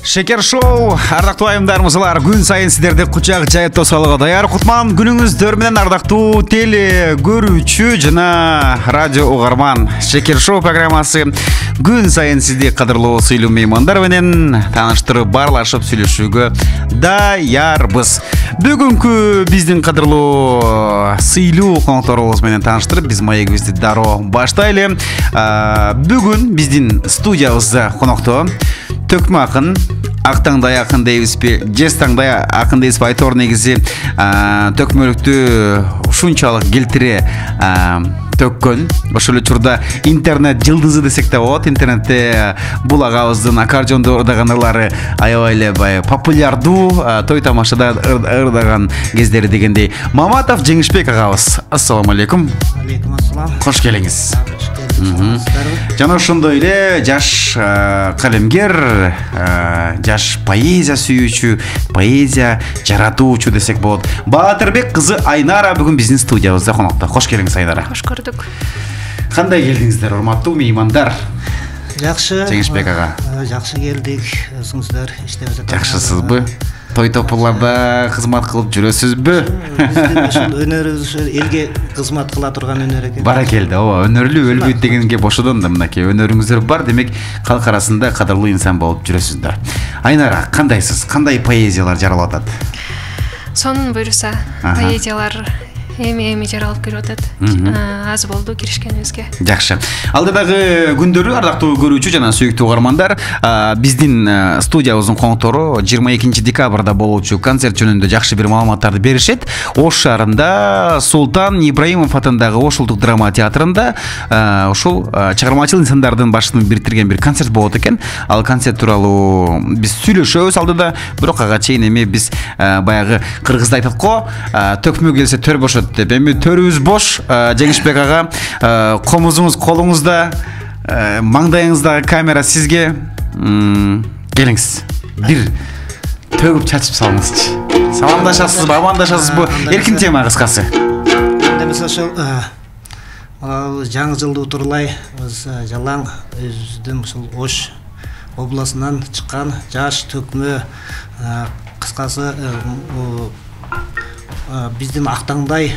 Шекер шоу, ардақты айымдарымызылар, күн сайын сіздерді құчақ жайып тосалыға даяр. Құтман күніңіздер менен ардақту теле көрүүчү жана радио угарман. Шекер шоу программасы күн сайын сізде қадырлы сыйлуу меймандар менен таныштырып барлашып сүйлөшүүгө даярбыз. Бүгүнкү биздин кадырлуу сыйлуу конокторубуз менен таныштырып, биз маегибизди дароо баштайлы. Бүгүн биздин студиябызда конокто Төкмө акын, Ақтаңдай акын дейбизби, Жестаңдай акын дейбизби айтор негизи төкмөлүктү ушунчалык келтире төккөн. Ошол учурда интернет жылдызы десек да болот. Интернетте бул агабыздын аккордеондо ырдаганлары аябай эле популярдуу, той тамашада ырдаган кездери дегендей. Маматов Жеңишбек агабыз, ассаламу алейкум. Алейкум ассалам. Кош келиңиз. Жана ошондой эле жаш калемгер, жаш поэзия сүйүүчү, поэзия жаратуучу десек болот. Баатырбек кызы Айнара бүгүн биздин студиябызда конокто. Кош келиңиз, Айнара. Кош көрдүк. Кандай келдиңиздер, урматтуу меймандар? Жакшы. Жеңишбек ага. Жакшы келдик. Өзүңүздөр иштеп жатасызбы? Жакшысызбы? Той топурларда кызмат кылып жүрөсүзбү? Биздин ушул өнөрүбүз элге кызмат кыла турган өнөр экен. Баракелде, ооба, өнөрлүү өлбөйт дегенге бошодон да мынакей өнөрүңүздөр бар, демек калк арасында кадырлуу инсан болуп жүрөсүздөр. Айнара, кандайсыз? Кандай поэзиялар жаралып атат? Сонун буйруса, поэзиялар эми жаралып келип атат. Аз болду киришкенибизге. Жакшы. Алдыдагы күндөрү ардактуу көрүүчү жана сүйүктүү угармандар, биздин студиябыздын коноктору 22 декабрда болуучу концерт жөнүндө жакшы бир маалыматтарды беришет. Ош шаарында Султан Ибраимов атындагы Ош улуттук драма театрында ушул чыгармачыл инсандардын башын бириктирген бир концерт болот экен. Ал концерт тууралуу биз сүйлөшөбүз алдыда, бирок ага чейин эми биз баягы кыргызда айтат го, төкмө келсе төр бошот деп. Эми төрүбүз бош. Жеңишбек ага, комузуңуз колуңузда, маңдайыңыздагы камера сизге. Келиңиз. Бир төгүп чачып салыңызчы. Саламдашасызбы, амандашасызбы? Эркин тема кыскасы. Демесе ошол жаңы жылды утурлай биз жалаң өзүбүздүн ушул Ош областынан чыккан жаш төкмө кыскасы биздин Ақтаңдай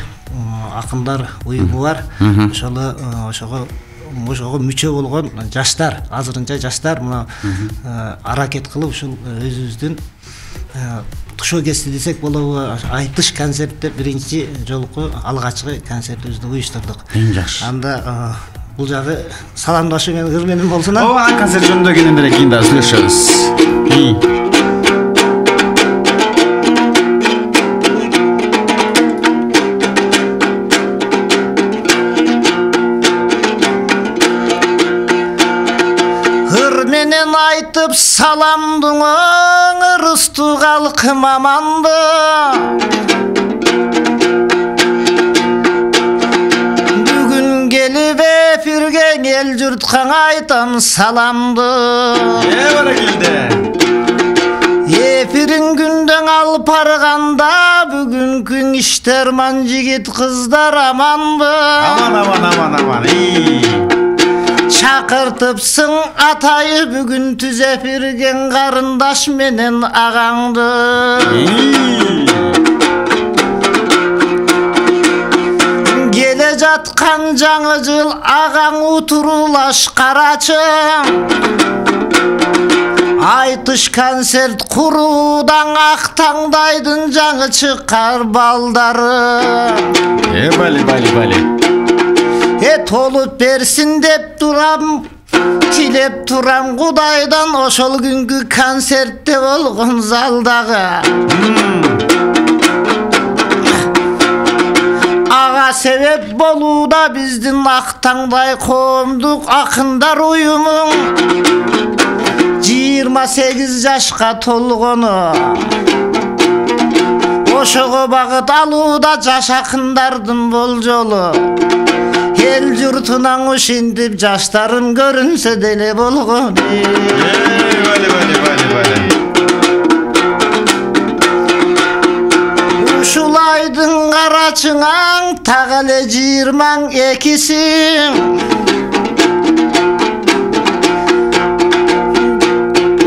акындар уюму бар. Ошого мүчө болгон жаштар, азырынча жаштар мына аракет кылып ушул өзүбүздүн тушоо кести десек болобу, айтыш концертте биринчи жолку алгачкы концертибизди уюштурдук. Жакшы. Анда бул жагы саламдашуу менен кырменен болсун. Ооба, концерт жөнүндө кийин кийин да сүйлөшөбүз. Менен айтып саламдың ырыстуу калкым аманды. Бүгүн келип эфирге эл журтка айтам саламды. Баракелде. Эфирин күндөн алып барганда бүгүнкү иштерман жигит кыздар аманды. Аман. Чакыртыпсың атайы бүгүн түзеп берген карындаш менен агаңды. Келе жаткан жаңы жыл агаң утурулаш карачы. Айтыш концерт куруудан Ақтаңдайдын жаңы чыккар балдары. Бали. Толуп берсин деп турам, тилеп турам Кудайдан ошол күнгү концертте болгон залдагы. Ага себеп болууда биздин Ақтаңдай коомдук акындар уюму 28 жашка толгону. Ошого багыт алууда жаш акындардын болжолу. Эл журтунан ушинтип жаштарым көрүнсө деле болгон. Ушулайдын карачыңаң так эле 22-сиң.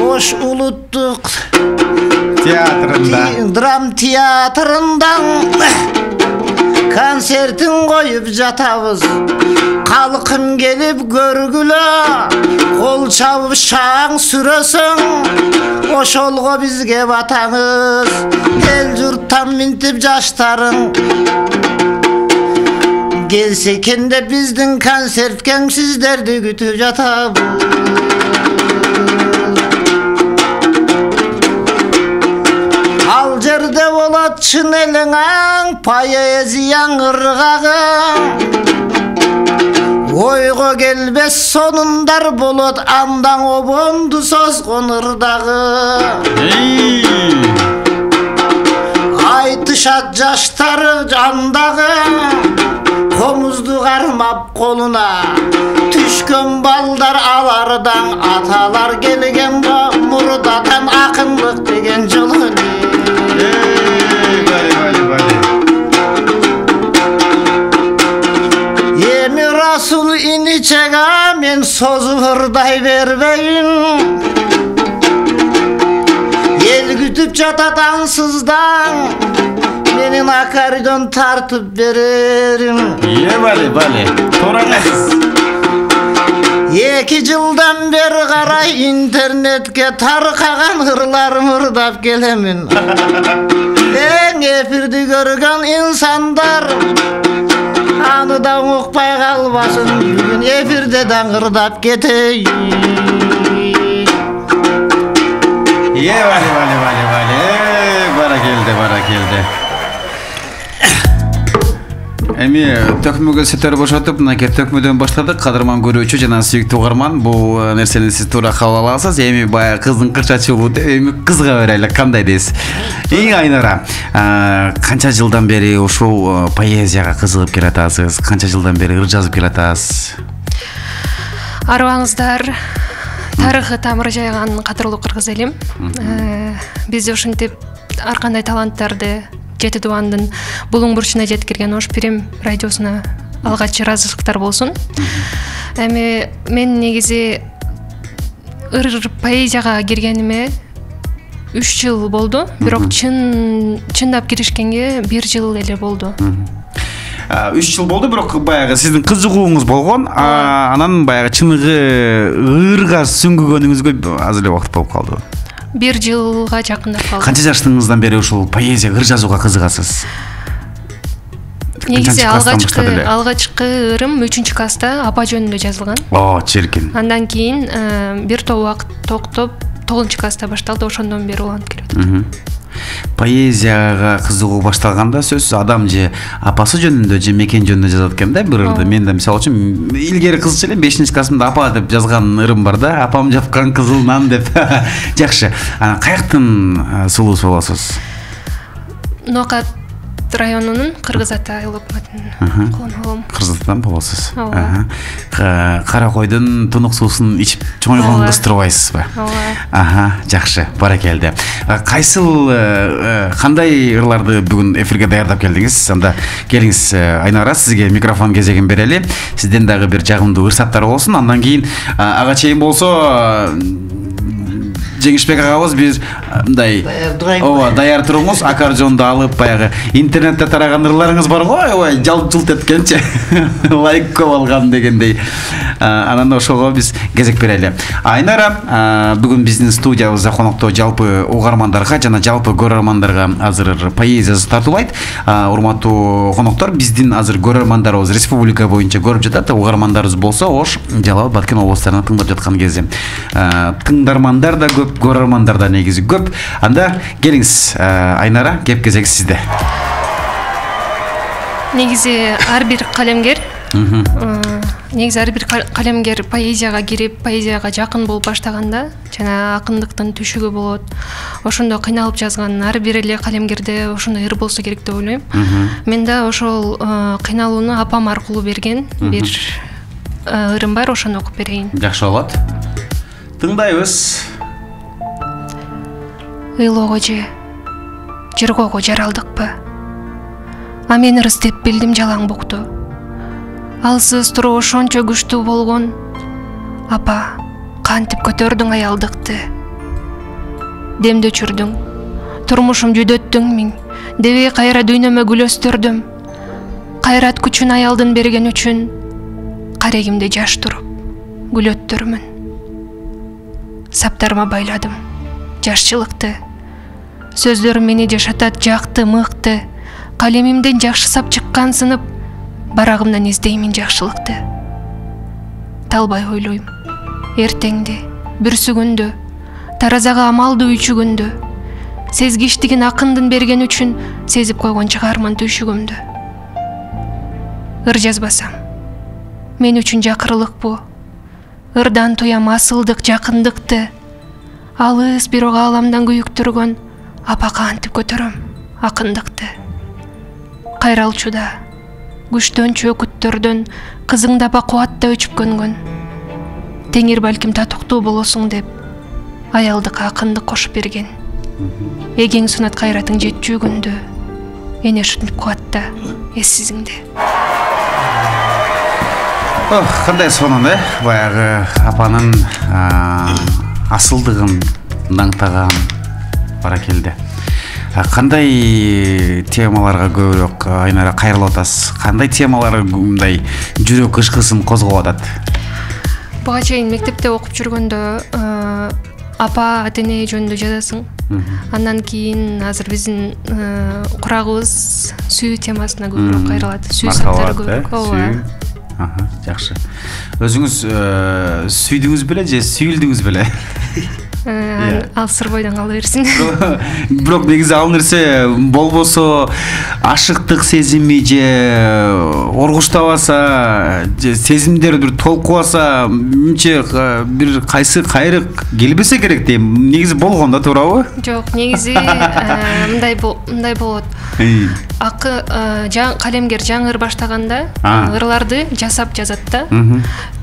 Ош улут улуттук театрында драм театрында концертин коюп жатабыз. Халкым келип көргүлө, кол чабып шаң сүрөсөң, ошолго бизге батаңыз. Эл журттан минтип жаштарың келсе экен деп биздин концертке сиздерди күтүп жатабыз. Ал жерде болот чын элиңаң, поэзияң ыргагың. Ойго келбес сонундар болот, андан обонду созгон ырдагы. Айтышат жаштары жандагы, комузду кармап колуна түшкөн балдар алардан. Аталар келген мурдатан акындык деген жолу. Эми Расул иничега мен созуп ырдай бербейин. Эл күтүп жатат ансыздан, менин аккордеон тартып берерим. Бали, тоораңыз. 2 жылдан бери карай интернетке таркаган ырларым ырдап келемин. Эң эфирди көргөн инсандар аны да укпай калбасын, бүгүн эфирде даңгырдап кетейин. Бали. Баракелде. Эми төкмөгө сетер бошотуп, мынакей төкмөдөн баштадык. Кадырман көрүүчү жана сүйүктүү угарман, бул нерсени сиз туура кабыл аласыз. Эми баягы кыздын кырчачы болуп, эми кызга берели, кандай дейсиз? Айнара, канча жылдан бери ушул поэзияга кызыгып келатасыз? Канча жылдан бери ыр жазып келатасыз? Арыбаңыздар, тарыхы тамыры жайган кадырлуу кыргыз элим. Биз ушинтип ар кандай таланттарды Жети Дубандын булуң бурчуна жеткирген Ош Пирим радиосуна алгач ыраазычылыктар болсун. Эми мен негизи ыр поэзияга киргениме 3 жыл болду, бирок чындап киришкенге 1 жыл эле болду. 3 жыл болду, бирок баягы сиздин кызыгууңуз болгон, анан баягы чыныгы ырга сүңгүгөнүңүзгө аз эле убакыт болуп калды. 1 жылга жакындап калды. Канча жаштыгыңыздан бери ушул поэзия ыр жазууга кызыгасыз? Негизи алгачкы ырым 3-класста апа жөнүндө жазылган. Чиркин. Андан кийин бир топ убакыт токтоп 9-класста башталды, ошондон бери уланып келет. Поэзияга кызыгуу башталганда сөзсүз адам же апасы жөнүндө же мекен жөнүндө жазат экен да бир ырды. Мен да мисалы үчүн илгери кызча эле 5-классымда апа деп жазган ырым бар да, апам жапкан кызыл нан деп. Жакшы. Анан каяктын сулуусу болосуз? Нокат районунун Кыргыз Ата айылыкматынын колун. Кыргыз Атадан болосуз. Кара койдун тунук суусун ичип чоңойгон кыз турбайсызбы? Жакшы, баракелде. Кайсыл кандай ырларды бүгүн эфирге даярдап келдиңиз? Анда келиңиз, Айнара, сизге микрофон кезегин берели. Сизден дагы бир жагымдуу ырсаттар болсун. Андан кийин ага чейин болсо Жеңишбек агабыз бир мындай даяр туруңуз, аккордеонду алып баягы интернетте тараган ырларыңыз бар го, ой жалт-жулт эткенче лайк көп алган дегендей. Анан ошого биз кезек берели. Айнара, бүгүн биздин студиябызда коноктоо жалпы угармандарга жана жалпы көрөрмандарга азыр поэзиясы тартуулайт. Урматтуу коноктор, биздин азыр көрөрмандарыбыз республика боюнча көрүп жатат. Угармандарыбыз болсо Ош, Жалал абад, Баткен облустарынан тыңдап жаткан кезде. Тыңдармандар да көп, көрөрмандар да негизи көп. Анда келиңиз, Айнара, кеп кезек сизде. Негизи ар бир калемгер поэзияга кирип, поэзияга жакын болуп баштаганда жана акындыктын түшүгү болот. Ошондо кыйналып жазган ар бир эле калемгерде ошондой ыр болсо керек деп ойлойм. Мен да ошол кыйналууну апам аркылуу берген бир ырым бар, ошону окуп берейин. Жакшы болот. Тыңдайбыз. Ыйлоого же жыргоого жаралдыкпы? А мен ырыс деп билдим жалаң букту. Алсыз туруу ошончо күчтүү болгон. Апа, кантип көтөрдүң аялдыкты? демді өчүрдүң, турмушум жүдөттүң миң, дебей кайра дүйнөмө гүл өстүрдүм. Кайрат күчүн аялдын берген үчүн, карегимде жаш туруп, гүл өттүрмүн. Саптарыма байладым, жашчылыкты. Сөздөрүм мени жашатат жакты, мыкты. Калемимден жакшы сап чыккан сынып, барагымдан издеймин жакшылыкты. Талбай ойлойм, эртеңди, бүрсүгүндө, таразага амалдуу үчүгүндө, сезгиштигин акындын берген үчүн сезип койгон чыгармын түйшүгүмдү. Ыр жазбасам, мен үчүн жакырылык бу. Ырдан туям асылдык, жакындыкты. Алыс бирок ааламдан күйүктүргөн апака антип көтөрөм акындыкты. Кайралчуда, күчтөн чөкүттөрдөн, кызыңда апа кубатта өчүпкөнгөн. Теңир балким татыктуу болосуң деп, аялдыкка акындык кошуп берген. Эгең сунат кайратың жетчүү күндө, эне шутуп кубатта эссизиңде. Кандай сонун, баягы апанын асылдыгын даңтаган баракелде. Кандай темаларга көбүрөөк Айнара кайрылып атасыз? Кандай темалар мындай жүрөк ышкысын козгоп атат? Буга чейин мектепте окуп жүргөндө апа ата-эне жөнүндө жазасың. Андан кийин азыр биздин курагыбыз сүйүү темасына көбүрөөк кайрылат. Сүйүү саптары көбүрөөк. Жакшы. Өзүңүз сүйдүңүз беле же сүйүлдүңүз беле? Ал сыр бойдон кала берсин. Бирок негизи ал нерсе болбосо ашыктык сезими же оргуштабаса, же сезимдер бир толкубаса, мынче бир кайсы кайрык келбесе керек дейм. Негизи болгон да, туурабы? Жок, негизи мындай болот. Калемгер жаңы ыр баштаганда ырларды жасап жазат да.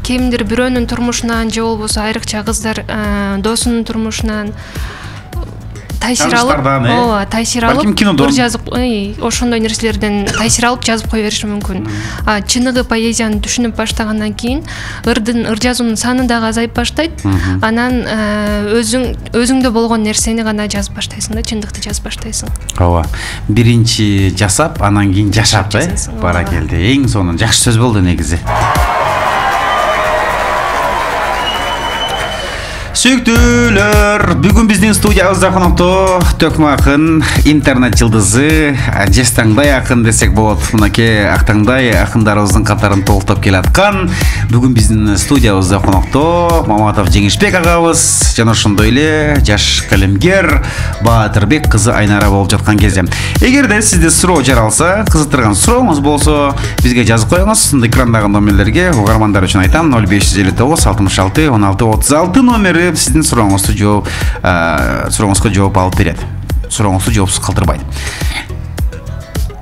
Кимдир бирөөнүн турмушунан же болбосо айрыкча кыздар досунун турмушунан таасир алып, ыр жазып, ошондой нерселерден таасир алып жазып кое бериши мүмкүн. Чыныгы поэзияны түшүнүп баштагандан кийин ыр жазуунун саны дагы азайып баштайт. Анан өзүңдө болгон нерсени гана жазып баштайсың да, чындыкты жазып баштайсың. Ооба. Биринчи жасап, анан кийин жашап, баракелде. Эң сонун жакшы сөз болду негизи. Сүйүктүүлөр, бүгүн биздин студиябызда конокто Төкмө акын, интернет жылдызы, жестаңдай акын десек болот. Мынакей актаңдай акындарыбыздын катарын толуктап келаткан. Бүгүн биздин студиябызда конокто Маматов Жеңишбек агабыз жана ошондой эле жаш калемгер Баатырбек кызы Айнара болуп жаткан кезде. Эгерде сизде суроо жаралса, кызыктырган сурооңуз болсо, бизге жазып коюңуз. Экрандагы номерлерге угармандар үчүн айтам: 0559 66 16 36 номери сиздин сурооңузга жооп алып берет. Сурооңузду жоопсуз калтырбайт.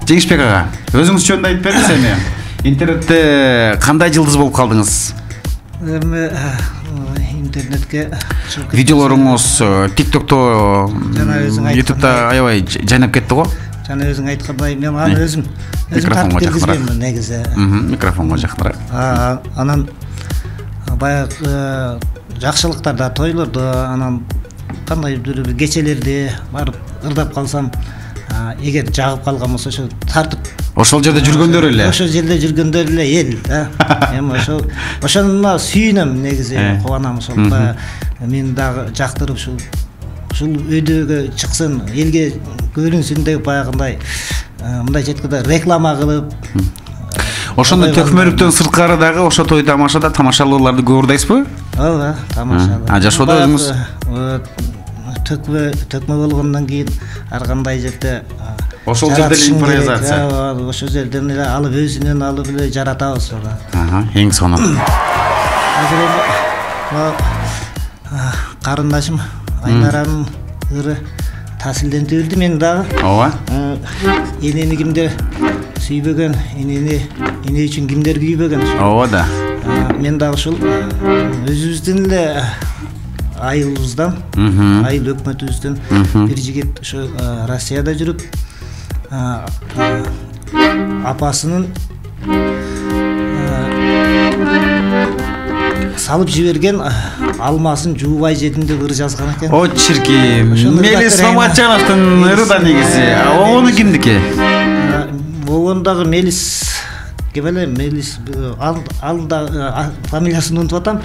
Жеңишбек ага, өзүңүз жөнүндө айтып бериңиз эми. Интернетте кандай жылдыз болуп калдыңыз? Эми интернетке видеолоруңуз TikTok'то, YouTube'да аябай жайнап кетти го. Жана өзүң айткандай, мен аны өзүм тартып киргизбеймин негизи. Микрофонго жакыныраак. Анан баягы жакшылыктарда, тойлордо, анан кандай бир кечелерди барып ырдап калсам, эгер жагып калган болсо ошо тартып ошол жерде жүргөндөр эле. Ошол жерде жүргөндөр эле эл, эми ошону сүйүнөм негизи, кубанам ошол. Мен дагы жактырып ушул өйдөгө чыксын, элге көрүнсүн деп баягындай мындай жеткенде реклама кылып. Ошондо Төкмөлүктөн сырткары дагы ошо той тамашада тамашалууларды көп ырдайсызбы? Ооба, тамашалуу. Жашоодо өзүңүз төкмө болгондон кийин ар кандай жерде ошол жерде импровизация. Ошол жерден эле алып өзүнөн алып эле жаратабыз ora. Эң сонун. Азыр карындашым Айнаранын ыры таасирдентип мен дагы. Ооба. Энени кимдер сүйбөгөн, эне үчүн кимдер күйбөгөн. Ооба да. Мен дагы ушул өзүбүздүн эле айылыбыздан, айыл өкмөтүбүздөн бир жигит ошо Россияда жүрүп, апасынын салып жиберген алмасын жуубай жедим деп ыр жазган экен. О чирким. Мелис Маматжановдун ыры да негизи. Ону кимдики? Болгондагы Мелис Кебеле Мелис алда фамилиясын унутуп атам.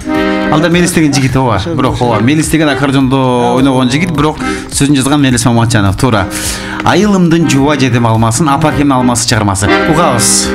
Алда Мелис деген жигит ооба. Бирок ооба Мелис деген аккордеондо ойногон жигит, бирок сөзүн жазган Мелис Маматжанов. Туура. Айылымдын жуба жедим алмасын, апакемдин алмасы чыгармасы. Угабыз.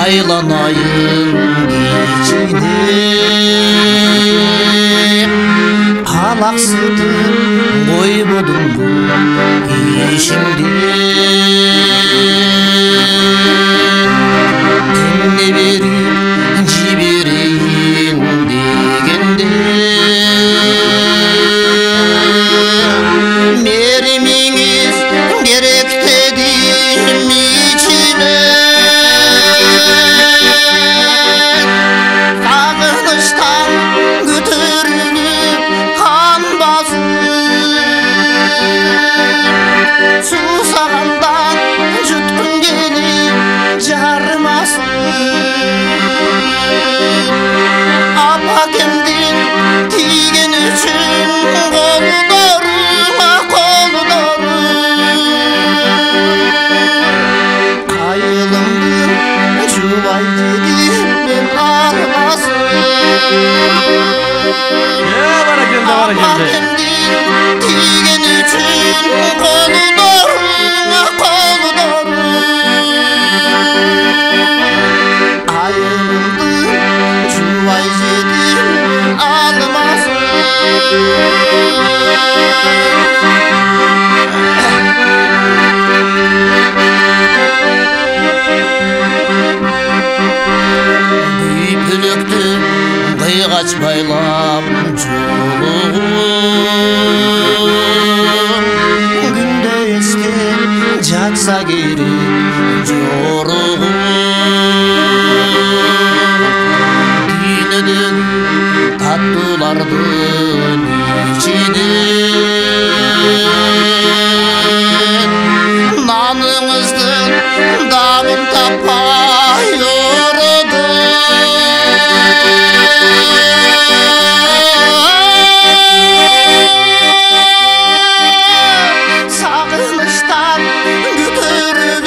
Aylanayın içine Alaksıdım koymadım bu işimde Dinle verip cibireyin degende Meriminiz gerek dedim içine Susağandan jutkun gelip jarmasın Apakemdin tigen üçün kollarıma kollarım Ayılımdın jubay dedim ben almasın Apakemdin tigen üçün kollarıma Büyüklüktü kıygaç baylap çoluğum Günde esken жатса geri жоруğum Dinedin tatlılardın içinden Nanınızdın damın tapay yorudu Sağınıştan götürülüp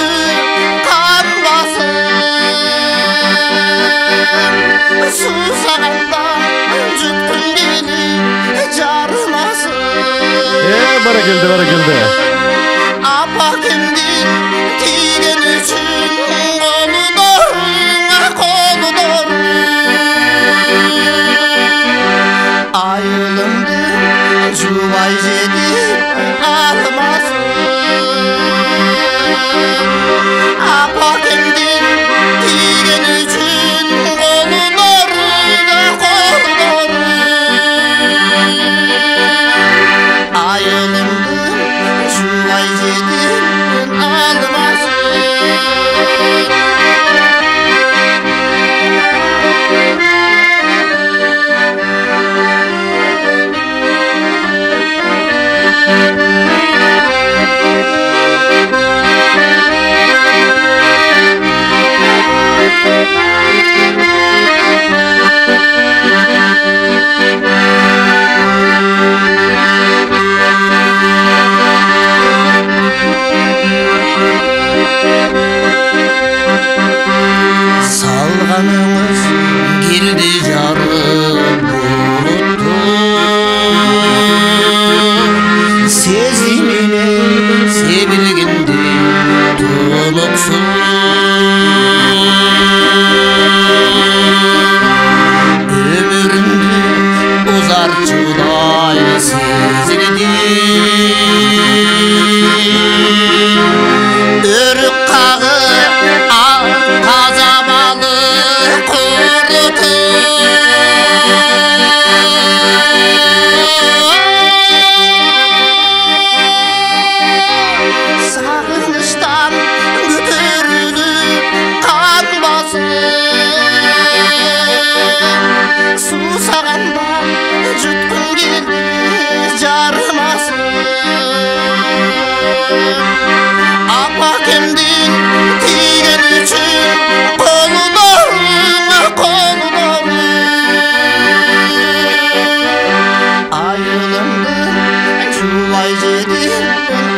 kan basın Susağandan jutkun gelip jarmasın Barakıldı. Apakemdin tigen üçün kollarım Ayılımdın jubay jedip almasın Apakemdin tigen üçün kollarım Ayılımdın jubay jedip almasın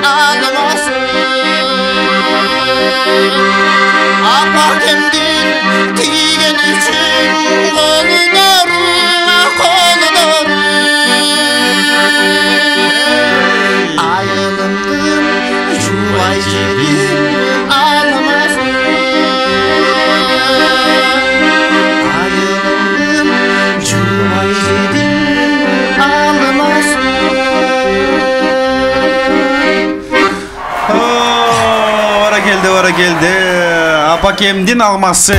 almasın. Apakemdin tigen için kollarına kollarına. Ayrılımdım çuvay cebim almasın. Ayrılımdım çuvay cebim almasın. Ora geldi. Апакемдин алмасы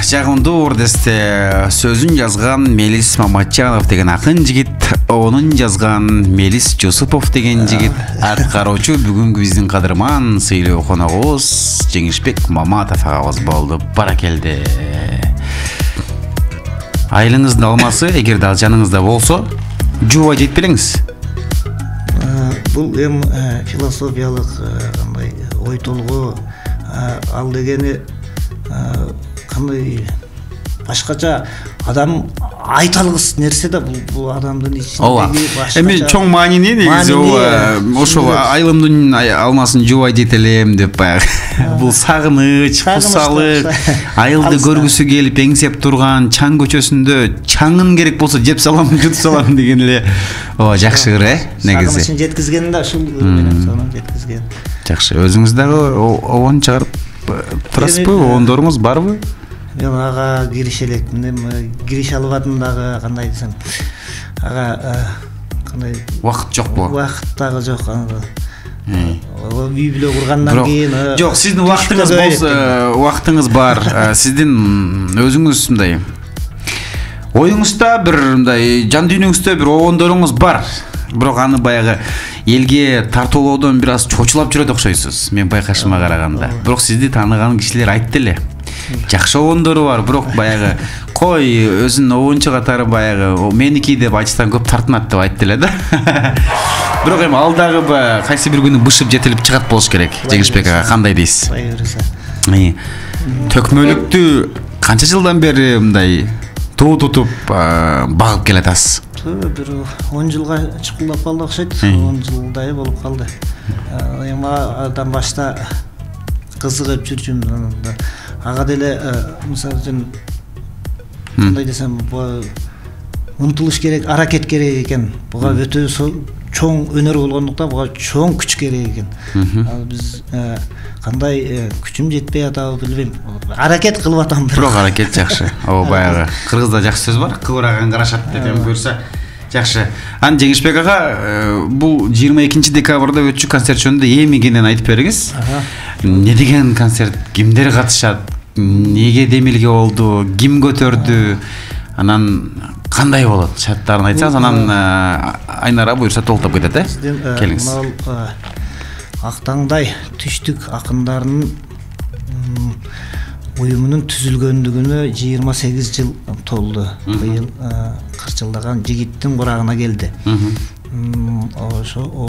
жагымдуу урдесте сөзүн жазган Мелис Маматжанов деген акын жигит, онун жазган Мелис Жусупов деген жигит аткаруучу бүгүнкү биздин кадырман сыйлуу коногубуз Жеңишбек Маматов агабыз болду. Баракелде. Айылыңыздын алмасы эгерде ал жаныңызда болсо жууа жетпелеңиз. Бул эм философиялык кандай ой толгоо ал дегени кандай башкача адам айта алгыс нерсе да бул адамдын ичиндеги башкача. Эми чоң маанини негизи ошо айылымдын алмасын жубай жете элем деп баягы бул сагыныч, кусалык, айылды көргүсү келип эңсеп турган чаң көчөсүндө чаңын керек болсо жеп салам, жутуп салам деген эле жакшы ыр негизи. Сагынычын жеткизген да ушул менен сонун жеткизген. Жакшы. Өзүңүз дагы обон чыгарып турасызбы? Обондоруңуз барбы? Мен ага киреше элекмин, кирише албадым дагы, кандай десем. Ага кандай убакыт жокпу? Убакыт дагы жок. Үй бүлө кургандан кийин жок, сиздин убактыңыз болсо, убактыңыз бар. Сиздин өзүңүз мындай оюңузда бир мындай жан дүйнөңүздө бир обондоруңуз бар. Бирок аны баягы элге тартуулоодон бир аз чочулап жүрөт окшойсуз. Мен байкашыма караганда. Бирок сизди тааныган кишилер айтты эле. Жакшы обондору бар, бирок баягы кой өзүнүн обончу катары баягы меники деп айтсаң көп тартынат деп айтты эле да. Бирок эми ал дагы кайсы бир күнү бышып жетилип чыгат болуш керек. Жеңишбек ага кандай дейсиз? Төкмөлүктү канча жылдан бери мындай туу тутуп багып келатасыз? Бир 10 жылга чукулдап калды окшойт. 10 жылдай болуп калды. Эми адам башта кызыгып жүрчүм. Ага деле мисалы үчүн кандай десем, умтулуш керек, аракет керек экен. Буга өтө чоң өнөр болгондуктан буга чоң күч керек экен. Ал биз кандай күчүм жетпей атабы билбейм. Аракет кылып атам. Бирок аракет жакшы. Баягы кыргызда жакшы сөз бар. Кыбыраган карашат деп көрсө жакшы. Ан Жеңишбек ага бул 22 декабрда өтчү концерт жөнүндө эми кенен айтып бериңиз. Не деген концерт, кимдер катышат, неге демилге болду, ким көтөрдү, анан кандай болот? Шарттарын айтсаңыз, анан Айнара буйрса толтоп кетет, келиңиз. Актаңдай түштүк акындарынын уюмунун түзүлгөндүгүнө 28 жыл толду. Быйыл кырчылдаган жигиттин курагына келди.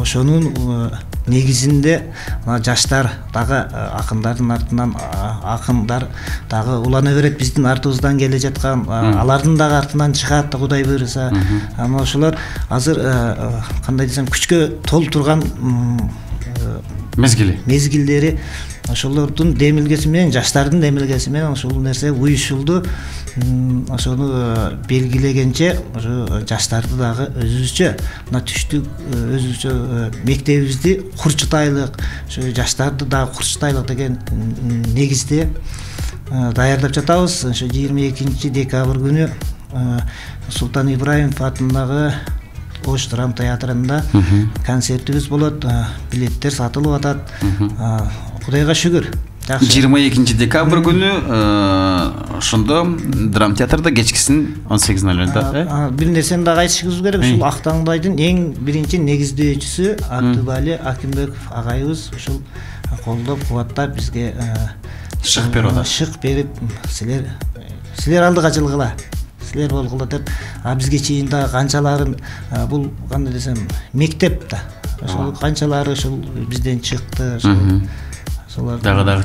Ошонун негизинде жаштар дагы акындардын артынан акындар дагы улана берет, биздин артыбыздан келе жаткан алардын дагы артынан чыгат да Кудай буйруса. Ама ошолор азыр кандай десем күчкө толуп турган мезгилдери ошолордун демилгеси менен, жаштардын демилгеси менен ошол нерсе уюшулду. Ошону белгилегенче ошо жаштарды дагы өзүбүзчө мына түштүк өзүбүзчө мектебибизди курчутайлык, ошо жаштарды дагы курчутайлык деген негизде даярдап жатабыз. Ошо 22 декабрь күнү Султан Ибраимов атындагы Ош драма театрында концертибиз болот. Билеттер сатылып атат. Кудайга шүгүр. 22 декабрь күнү ошондо драма театрда кечкисин 18:00-да. Бир нерсени дагы айтышыбыз керек. Ушул Актаңдайдын эң биринчи негиздөөчүсү Абдыбали Акимбеков агайыбыз ушул колдоп кубаттап бизге шык берип атат. Шык берип, силер алдыга жылгыла, силер болгула деп, бизге чейин дагы канчаларын бул кандай десем мектеп да. Ошол канчалары ушул бизден чыкты. Дагы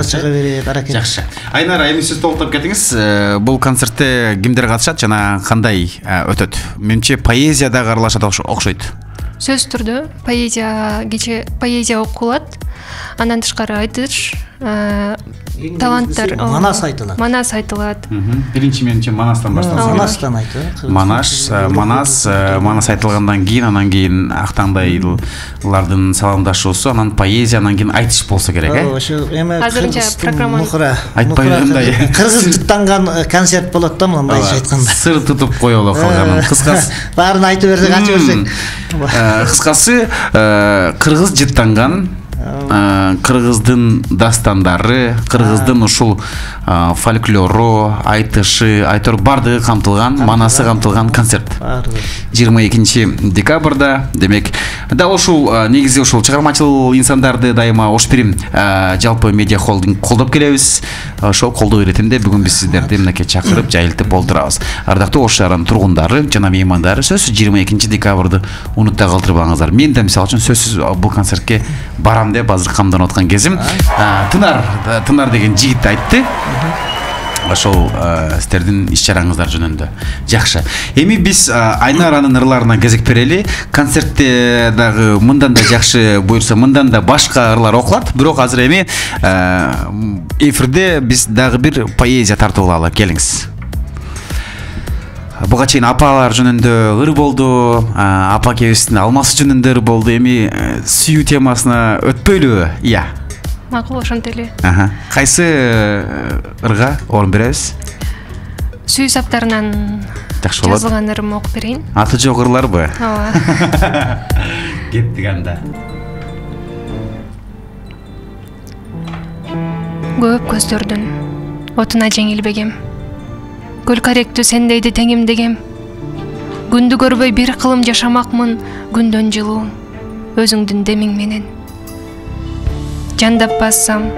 чыга берет, аракет. Жакшы. Айнара, эми сиз толуктап кетиңиз. Бул концертте кимдер катышат жана кандай өтөт? Менимче поэзия дагы аралашат окшойт. сөз түрдө кече поэзия окулат, андан тышкары айтыш, таланттар, манас айтылат. Биринчи менимче манастан башталса керек. Манастан айтылат. Манас айтылгандан кийин, анан кийин актаңдайлардын саламдашуусу, анан поэзия, анан кийин айтыш болсо керек, Ошо эме азырынча программаны айтпай жүргөндөй. Кыргыз жыттанган концерт болот да, мындайча айтканда. Сыр тутуп коелу калганын. Кыскасы баарын айтып берсек, ачып берсек. Кыскасы кыргыз жыттанган, кыргыздын дастандары, кыргыздын ушул фольклору, айтышы, айтор бардыгы камтылган, манасы камтылган концерт. 22 декабрда, демек, да ушул негизи ушул чыгармачыл инсандарды дайыма Ошпирим жалпы медиа холдинг колдоп келебиз. Ошол колдоо иретинде бүгүн биз сиздерди мынакей чакырып, жайылтып болдурабыз. Ардактуу Ош шаарынын тургундары жана меймандары, сөзсүз 22 декабрды унутпай калтырбаңыздар. Мен да мисалы үчүн сөзсүз бул концертке барам деп азыр камданып аткан кезим. Тынар деген жигит айтты. Ошол сиздердин иш чараңыздар жөнүндө. Жакшы. Эми биз Айнаранын ырларына кезек берели. Концертте дагы мындан да жакшы буйрса, мындан да башка ырлар окулат. Бирок азыр эми эфирде биз дагы бир поэзия тартып алалы. Келиңиз. Буга чейин апалар жөнүндө ыр болду, апа кебиздин алмасы жөнүндө ыр болду. Эми сүйүү темасына өтпөйлүбү? Ия. Макул, ошентип эле. Кайсы ырга орун беребиз? Сүйүү саптарынан жазылган ырым окуп берейин. Аты жок ырларбы? Ооба. Кеттик анда. Көп көздөрдүн отуна жеңилбегем. Көл каректүү сендейди теңимдегем. Күндү көрбөй бир кылым жашамакмын, күндөн жылуу өзүңдүн демиң менен. Жандап бассам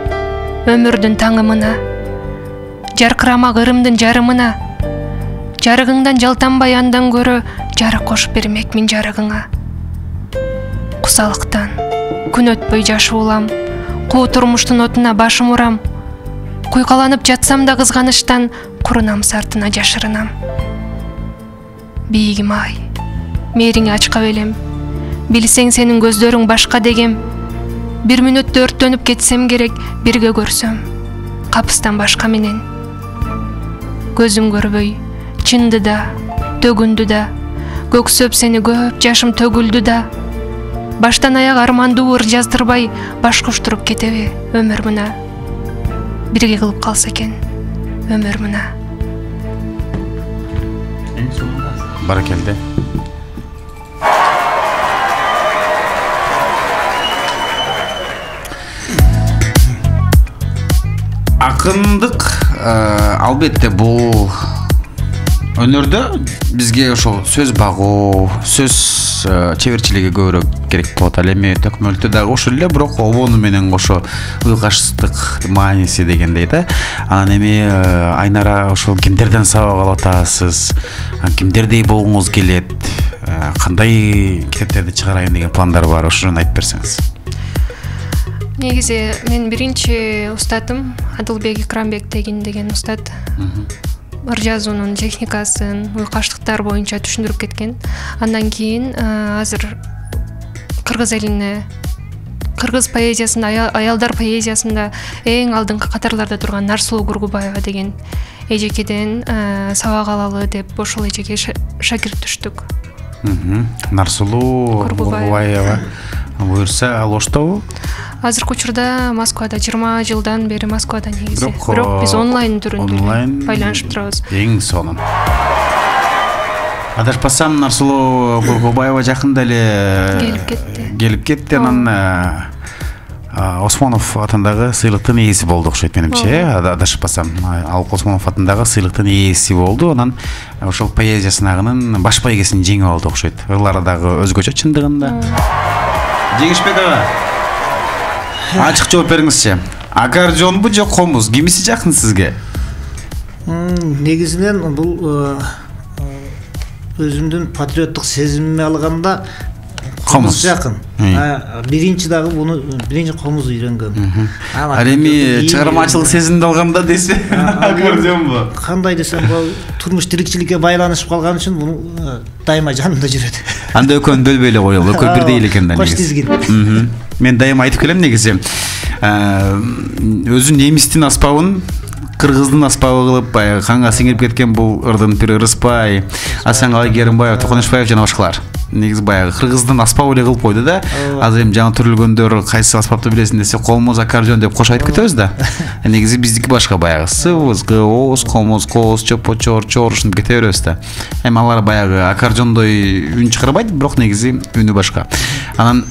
өмүрдүн таңымына, жаркырамак ырымдын жарымына, жарыгыңдан жалтанбай андан көрө жарык кошуп бермекмин жарыгыңа. Кусалыктан күн өтпөй жаш улам, куу турмуштун отуна башым урам. Куйкаланып жатсам да кызганычтан, курунам сартына жашырынам. Бийигим ай, мээриңи ачкап элем, билсең сенин көздөрүң башка дегем. Бир мүнөттө өрттөнүп кетсем керек, бирге көрсөм капыстан башка менен. Көзүм көрбөй, чынды да, төгүндү да, көксөп сени көп жашым төгүлдү да. Баштан аяк армандуу ыр жаздырбай, баш коштуруп кетеби өмүр мына. Бирге кылып калса экен өмүр мына. Баракелде. Акындык албетте бул өнөрдө бизге ошол сөз багуу, сөз чеберчилиги көбүрөөк керек болот. Ал эми төкмөлтү дагы ошол эле, бирок обону менен кошо уйгачтык мааниси дегендей да. Анан эми Айнара ошол кимдерден сабак алып атасыз? Кимдердей болгуңуз келет? Кандай китептерди чыгарайын деген пландар бар? Ошону айтып берсеңиз. Негизи мен биринчи устатым Адылбек Икрамбек деген устат. Ыр жазуунун техникасын, уйкаштыктар боюнча түшүндүрүп кеткен. Андан кийин азыр кыргыз элине, кыргыз поэзиясында, аялдар поэзиясында эң алдыңкы катарларда турган Нарсулуу Кургубаева деген эжекеден сабак алалы деп ошол эжеге шакирт түштүк. Нарсулуу Кургубаева буюрса ал Оштобу? Азыркы учурда Москвада 20 жылдан бери Москвада негизи. Бирок биз онлайн түрүндө байланышып турабыз. Эң сонун. Адашпасам Нарсулуу Кургубаева жакында эле келип кетти. Анан Осмонов атындагы сыйлыктын ээси болду окшойт менимче. Адашпасам ал Осмонов атындагы сыйлыктын ээси болду. Анан ошол поэзия сынагынын баш байгесин жеңип алды окшойт. Ырлары дагы өзгөчө чындыгында. Жеңишбек ага, ачык жооп бериңизчи. Аккордеонбу жок комуз? Кимиси жакын сизге? Негизинен бул өзүмдүн патриоттук сезимиме алганда комуз жакын. Биринчи дагы буну биринчи комуз үйрөнгөм. Ал эми чыгармачылык сезимди алганда десе аккордеонбу? Кандай десем, бул турмуш тирикчиликке байланышып калган үчүн буну дайыма жанымда жүрөт. Анда экөөнү бөлбөй эле коелу. Экөө бирдей эле экен да. Кош тизгин. Мен дайыма айтып келем негизи. Өзү немистин аспабын кыргыздын аспабы кылып баягы канга сиңирип кеткен бул ырдын пири Ырыспай, Асангалай Керимбаев, Токоношбаев жана башкалар. Негизи баягы кыргыздын аспабы эле кылып койду да. Азыр эми жаңы түрүлгөндөр кайсы аспапты билесиң десе колмоз аккордеон деп кош айтып кетебиз да. Негизи биздики башка баягы сыбыз, гооз, колмоз, коз, чопо, чор, ушинтип кете беребиз да. Эми алар баягы аккордеондой үн чыгарбайт, бирок негизи үнү башка. Анан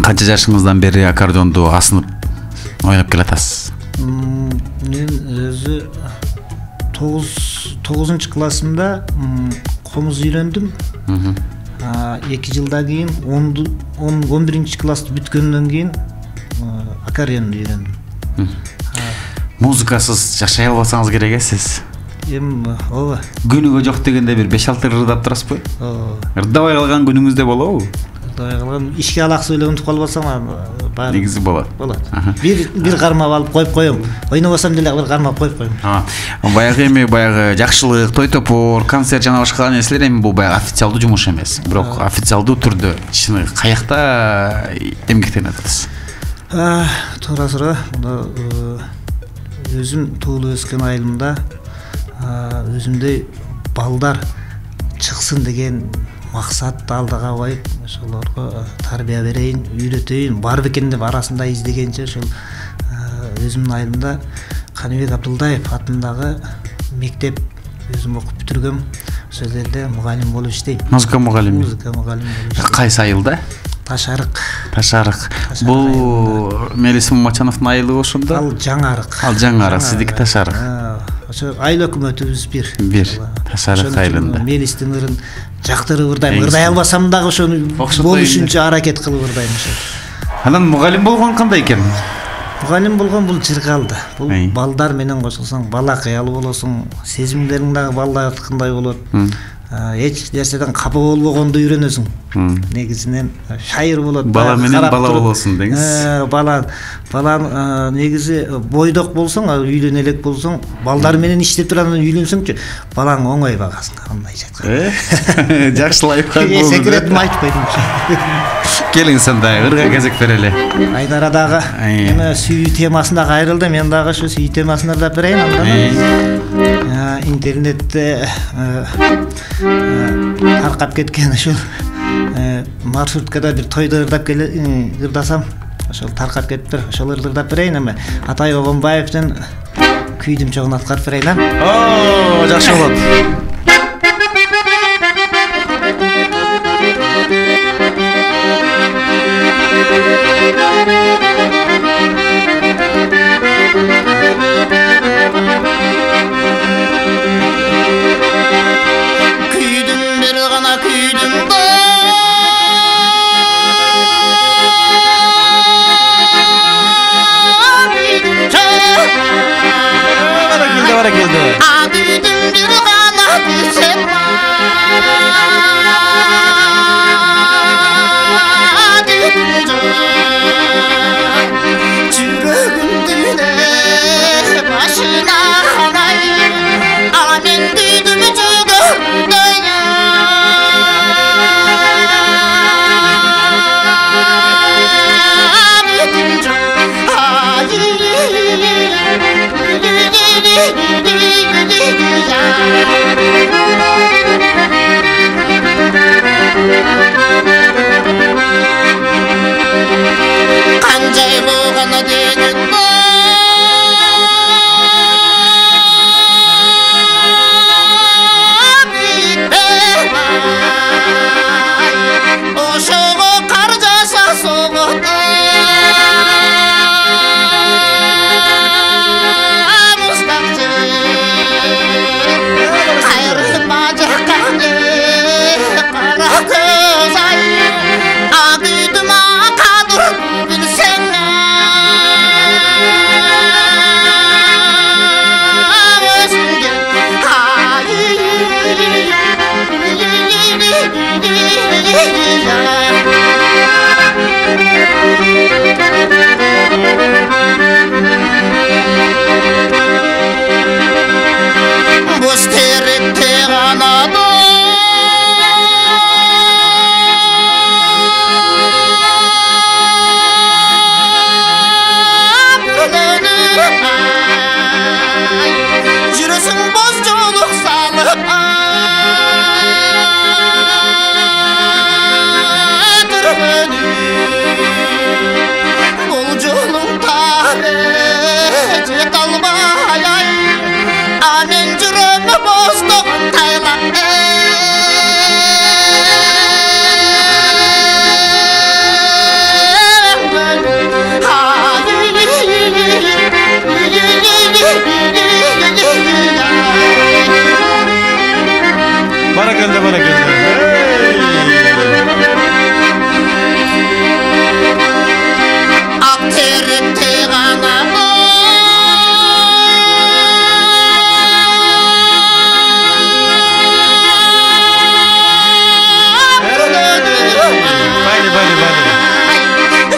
канча жашыңыздан бери аккордеонду асынып ойноп келатасыз? Мен өзү 9 классымда комуз үйрөндүм. 2 жылдан кийин 11 классты бүткөндөн кийин аккордеонду үйрөндүм. Музыкасыз жашай албасаңыз керек сиз. Эми ооба. Күнүгө жок дегенде бир 5-6 ырдап турасызбы? Ырдабай калган күнүңүздө болобу? Ишке алаксы эле унутуп калбасам баары негизи болот. Бир кармап алып коюп коем. Ойнобосом деле бир кармап коюп коем. Баягы эми баягы жакшылык, той топор, концерт жана башка нерселер эми бул баягы официалдуу жумуш эмес. Бирок официалдуу түрдө чыны каякта эмгектенип атасыз? Туура суроо. Өзүм туулуп өскөн айылымда өзүмдөй балдар чыксын деген максатты алдыга коюп, ошолорго тарбия берейин, үйрөтөйүн, бар бекен деп арасында издегенче ошол өзүмдүн айылымда Каныбек Абдулдаев атындагы мектеп өзүм окуп бүтүргөм. Ошол жерде мугалим болуп иштейм. Музыка мугалими. Музыка мугалими болуп иштейм. Кайсы айылда? Ташарык. Бул Мелис Мамачановдун айылы ошондо? Ал Жаңарык. Ал Жаңарык, сиздики Ташарык. Ошо айыл өкмөтүбүз бир. Ташарык айылында. Мелистин ырын жактырып ырдайм. Ырдай албасам дагы ошону болушунча аракет кылып ырдайм ошо. Анан мугалим болгон кандай экен? Мугалим болгон бул чыргалды. Бул балдар менен кошулсаң бала кыялуу болосуң, сезимдериң дагы балдардыкындай болот. Эч нерседен капа болбогонду үйрөнөсүң. Негизинен шайыр болот. Бала менен бала болосуң деңиз. Бала негизи бойдок болсоң, үйлөнө элек болсоң, балдар менен иштеп турганда үйлөнсөңчү, балаң оңой багасың, андайча айтканда. Жакшы лайфхак болду. Секретин айтып койдум. Келиң сонда ырга кезек берели. Айдара дагы эми сүйүү темасында кайрылды, мен дагы ошо сүйүү темасын ырдап берейин андан. Интернетте таркап кеткен ошол маршруткада бир тойду ырдасам, ошол таркап кетиптир. Ошол ырдап берейин эми. Атай Обонбаевдин күйдүм чогун аткарып берейин. Жакшы болот. Ay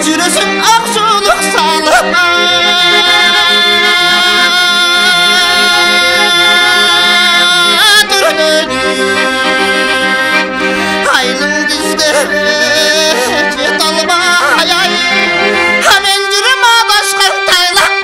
жүресің ақшулық салып айлың күзде жет алмай ай мен жүрем адашқан тайлақ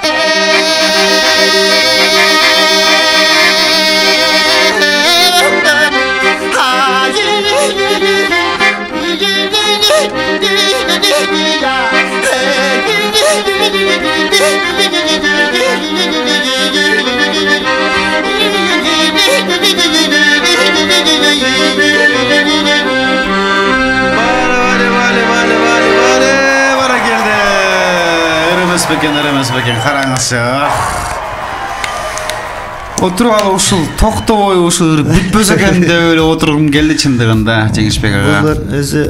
Emas beken, qarаңыз. Отырып ушул токтобой ушул бүтпөс экен деп эле отургум келди чындыгында, Жеңишбек ага. Булар өзү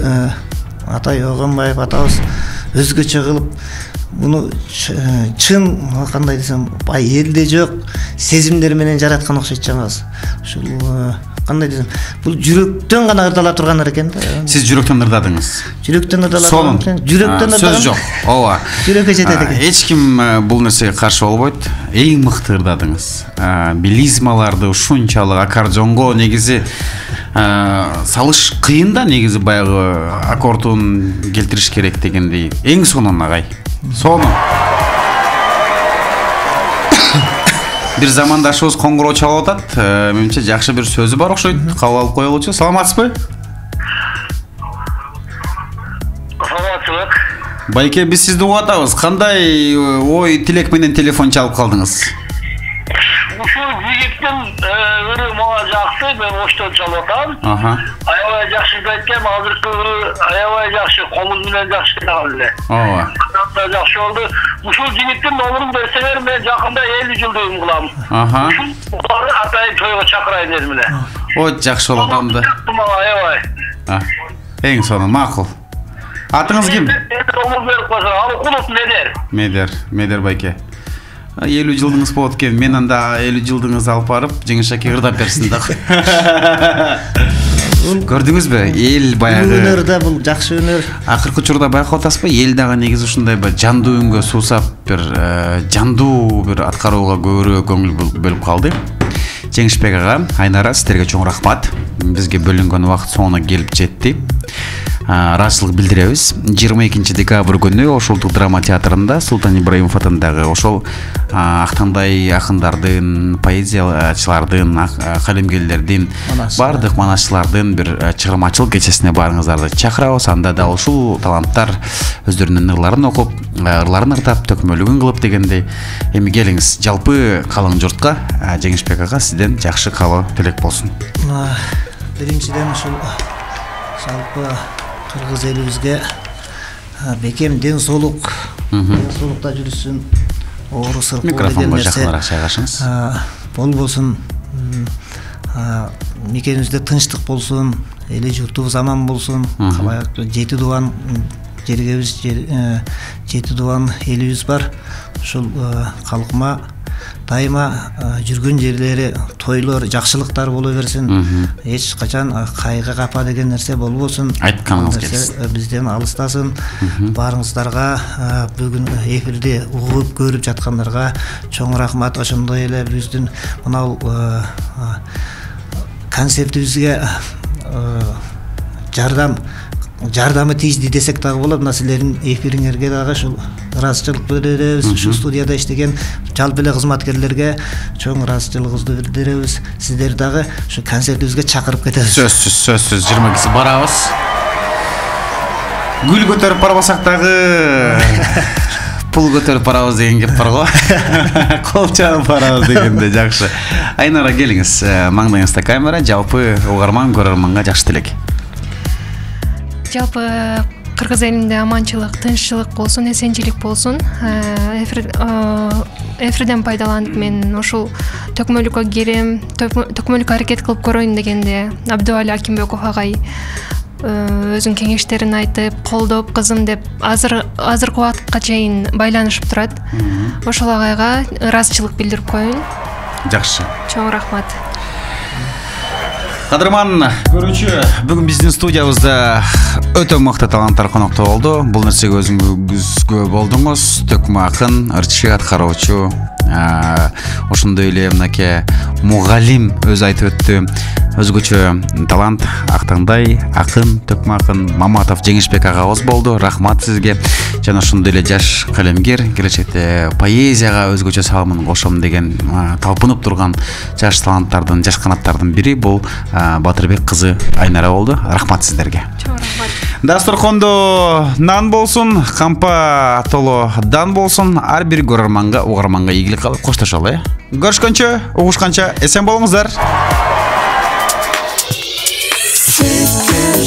Атай Оганбаев атабыз өзгөчө кылып буну чын кандай десем, элде жок сезимдер менен жараткан окшойт жаңабыз. Ушул кандай десем, бул жүрөктөн гана ырдала турган экен да. Сиз жүрөктөн ырдадыңыз. Жүрөктөн ырдала турган экен. Жүрөктөн ырдаган. Сөз жок. Ооба. Жүрөккө жетет экен. Эч ким бул нерсеге каршы болбойт. Эң мыкты ырдадыңыз. Белизмаларды ушунчалык аккордеонго негизи салыш кыйын да, негизи баягы аккордун келтириш керек дегендей. Эң сонун агай. Сонун. Бир замандашыбыз коңгуроо чалып атат. Менимче жакшы бир сөзү бар окшойт. Кабыл алып коелучу. Саламатсызбы? Саламатсызбы. Байке, биз сизди угуп атабыз. Кандай ой тилек менен телефон чалып калдыңыз? Ушул жигиттин өрү мага жакты, мен оштон чалып атам. Аябай жакшы айткан, азыркы өрү аябай жакшы, колуң менен жакшы айткан эле. Ооба. Жакшы болду. Ушул жигиттин номерин берсеңер, мен жакында 50 жылдыгын кылам. Ушул Атай тойго чакырайын дедим эле. О, жакшы болот амды. Аябай. Эң сонун, макул. Атыңыз ким? Номер берип койсо, Алыкулов Медер. Медер байке. 50 жылдыңыз болот экен. Мен анда 50 жылдыңызды алып барып, Жеңишаке ырдап берсин да. Көрдүңүзбү? Эл баягы өнөр да бул жакшы өнөр. Акыркы учурда байкап атасызбы? Эл дагы негизи ушундай бир жандуу үнгө суусап, бир жандуу бир аткарууга көбүрөөк көңүл бөлүп калды. Жеңишбек ага, Айнара, сиздерге чоң рахмат. Бизге бөлүнгөн убакыт соңуна келип жетти. Ыраазычылык билдиребиз. 22 декабрь күнү Ошолдук драма театрында Султан Ибраимов атындагы ошол Актандай акындардын, поэзиячылардын, калемгерлердин, бардык манашчылардын бир чыгармачылык кечесине барыңыздарды чакырабыз. Анда да ушул таланттар өздөрүнүн ырларын окуп, ырларын ырдап, төкмөлүгүн кылып дегендей. Эми келиңиз, жалпы калың журтка Жеңишбек ага сизден жакшы кабыл тилек болсун. Биринчиден ушул жалпы кыргыз элибизге бекем ден соолук, соолукта жүрүшсүн, оору сыркоо деген нерсе болбосун, мекенибизде тынчтык болсун, эли журтубуз аман болсун, жети дубан жергебиз, жети дубан элибиз бар. Ушул калкыма дайыма жүргөн жерлери тойлор, жакшылыктар боло берсин. Эч качан кайгы капа деген нерсе болбосун. Айтканыңыз келсин. Бизден алыстасын. Барыңыздарга, бүгүн эфирде угуп көрүп жаткандарга чоң рахмат. Ошондой эле биздин мынау концертибизге жардамы тийди десек дагы болот. Мына силердин эфириңерге дагы ушул ыраазычылык билдиребиз. Ушул студияда иштеген жалпы эле кызматкерлерге чоң ыраазычылыгыбызды билдиребиз. Сиздер дагы ушу концертибизге чакырып кетебиз. Сөзсүз 20 барабыз. Гүл көтөрүп барбасак дагы пул көтөрүп барабыз деген кеп бар го. Кол чалып барабыз дегенде жакшы. Айнара, келиңиз. Маңдайыңызда камера, жалпы угарман көрөрманга жакшы тилек. Жалпы кыргыз элинде аманчылык, тынччылык болсун, эсенчилик болсун. Эфирден пайдаланып мен ушул төкмөлүккө кирем, төкмөлүккө аракет кылып көрөйүн дегенде Абдуали Акимбеков агай өзүнүн кеңештерин айтып, колдоп, кызым деп азыркы убакытка чейин байланышып турат. Ошол агайга ыраазычылык билдирип коеюн. Жакшы. Чоң рахмат. Кадырман көрүүчү, бүгүн биздин студиябызда өтө мыкты таланттар конокто болду. Бул нерсеге өзүңүзгө болдуңуз. Төкмө акын, ырчы аткаруучу, ошондой эле мынакей мугалим өзү айтып өттү. Өзгөчө талант Актаңдай акын, төкмө акын Маматов Жеңишбек агабыз болду. Рахмат сизге. Жана ошондой эле жаш калемгер, келечекте поэзияга өзгөчө салымын кошом деген талпынып турган жаш таланттардын, жаш канаттардын бири бул Батырбек кызы Айнара болду. Рахмат сиздерге. Дасторкондо нан болсун, кампа толо дан болсун. Ар бир көрөрманга, угарманга ийгилик кылып коштошолу. Көрүшкөнчө, угушканча эсен болуңуздар.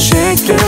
Шекер